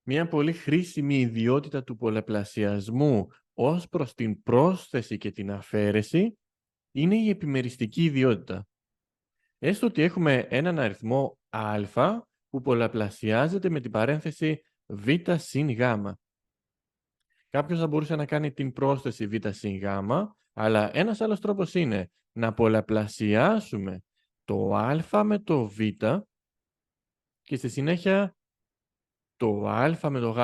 Μια πολύ χρήσιμη ιδιότητα του πολλαπλασιασμού ως προς την πρόσθεση και την αφαίρεση είναι η επιμεριστική ιδιότητα. Έστω ότι έχουμε έναν αριθμό α που πολλαπλασιάζεται με την παρένθεση β συν γ. Κάποιος θα μπορούσε να κάνει την πρόσθεση β συν γ, αλλά ένας άλλος τρόπος είναι να πολλαπλασιάσουμε το α με το β και στη συνέχεια το α με το γ.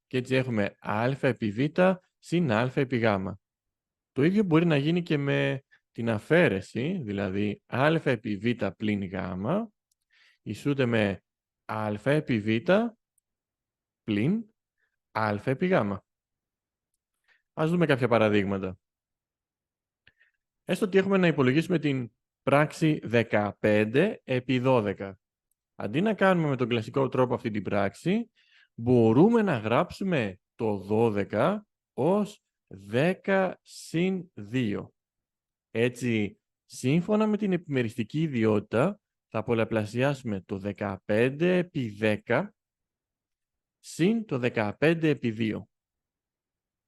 Και έτσι έχουμε α επί β συν α επί γ. Το ίδιο μπορεί να γίνει και με την αφαίρεση, δηλαδή α επί β πλην γ ισούται με α επί β πλην α επί γ. Ας δούμε κάποια παραδείγματα. Έστω ότι έχουμε να υπολογίσουμε την πράξη 15 επί 12. Αντί να κάνουμε με τον κλασικό τρόπο αυτή την πράξη, μπορούμε να γράψουμε το 12 ως 10 συν 2. Έτσι, σύμφωνα με την επιμεριστική ιδιότητα, θα πολλαπλασιάσουμε το 15 επί 10 συν το 15 επί 2.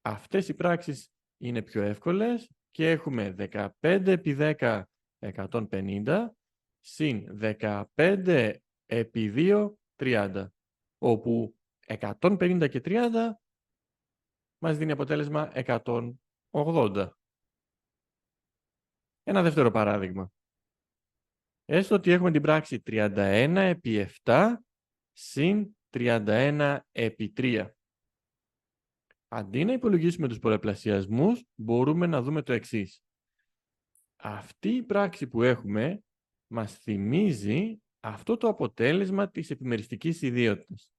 Αυτές οι πράξεις είναι πιο εύκολες και έχουμε 15 επί 10, 150, συν 15 επί 2, 30, όπου 150 και 30 μας δίνει αποτέλεσμα 180. Ένα δεύτερο παράδειγμα. Έστω ότι έχουμε την πράξη 31 επί 7 συν 31 επί 3. Αντί να υπολογίσουμε τους πολλαπλασιασμούς, μπορούμε να δούμε το εξής. Αυτή η πράξη που έχουμε μας θυμίζει αυτό το αποτέλεσμα της επιμεριστικής ιδιότητας.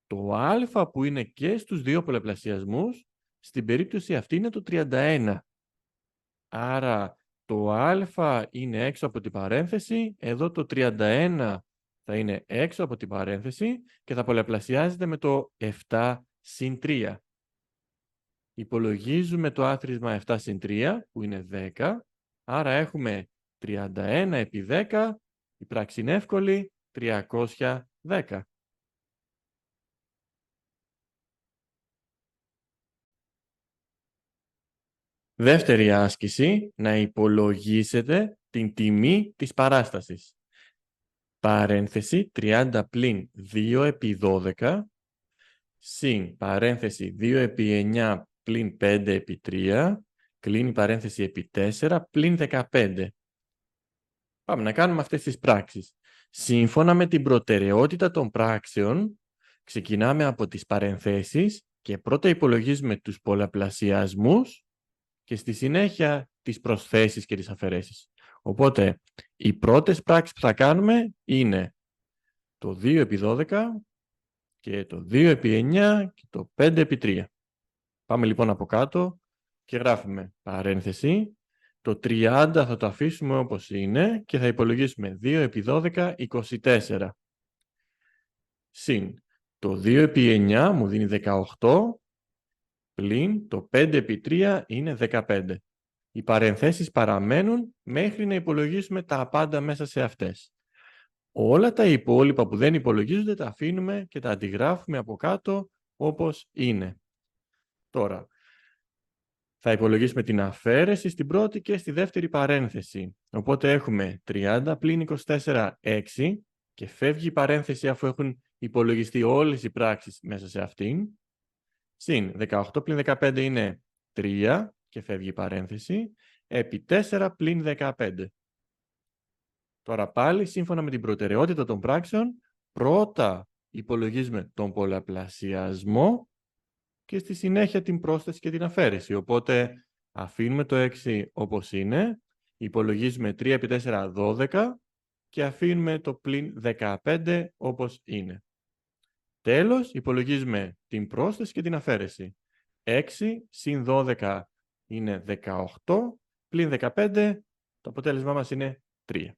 Το α που είναι και στους δύο πολλαπλασιασμούς, στην περίπτωση αυτή είναι το 31. Άρα το α είναι έξω από την παρένθεση, εδώ το 31 θα είναι έξω από την παρένθεση και θα πολλαπλασιάζεται με το 7 συν 3. Υπολογίζουμε το άθροισμα 7 συν 3 που είναι 10, άρα έχουμε 31 επί 10, η πράξη είναι εύκολη, 310. Δεύτερη άσκηση, να υπολογίσετε την τιμή της παράστασης. Παρένθεση 30 πλην 2 επί 12, συν παρένθεση 2 επί 9 πλην 5 επί 3, κλείνει παρένθεση επί 4 πλην 15. Πάμε να κάνουμε αυτές τις πράξεις. Σύμφωνα με την προτεραιότητα των πράξεων, ξεκινάμε από τις παρενθέσεις και πρώτα υπολογίζουμε τους πολλαπλασιασμούς και στη συνέχεια τις προσθέσεις και τις αφαιρέσεις. Οπότε, οι πρώτες πράξεις που θα κάνουμε είναι το 2 επί 12 και το 2 επί 9 και το 5 επί 3. Πάμε λοιπόν από κάτω και γράφουμε παρένθεση. Το 30 θα το αφήσουμε όπως είναι και θα υπολογίσουμε 2 επί 12, 24. Συν το 2 επί 9 μου δίνει 18, πλην το 5 επί 3 είναι 15. Οι παρενθέσεις παραμένουν μέχρι να υπολογίσουμε τα πάντα μέσα σε αυτές. Όλα τα υπόλοιπα που δεν υπολογίζονται τα αφήνουμε και τα αντιγράφουμε από κάτω όπως είναι. Τώρα, θα υπολογίσουμε την αφαίρεση στην πρώτη και στη δεύτερη παρένθεση. Οπότε έχουμε 30 πλην 24, 6 και φεύγει η παρένθεση αφού έχουν υπολογιστεί όλες οι πράξεις μέσα σε αυτήν. Συν 18 πλην 15 είναι 3 και φεύγει η παρένθεση. Επί 4 πλην 15. Τώρα πάλι, σύμφωνα με την προτεραιότητα των πράξεων, πρώτα υπολογίζουμε τον πολλαπλασιασμό και στη συνέχεια την πρόσθεση και την αφαίρεση. Οπότε αφήνουμε το 6 όπως είναι, υπολογίζουμε 3 επί 4, 12 και αφήνουμε το πλην 15 όπως είναι. Τέλος, υπολογίζουμε την πρόσθεση και την αφαίρεση. 6 συν 12 είναι 18, πλην 15, το αποτέλεσμά μας είναι 3.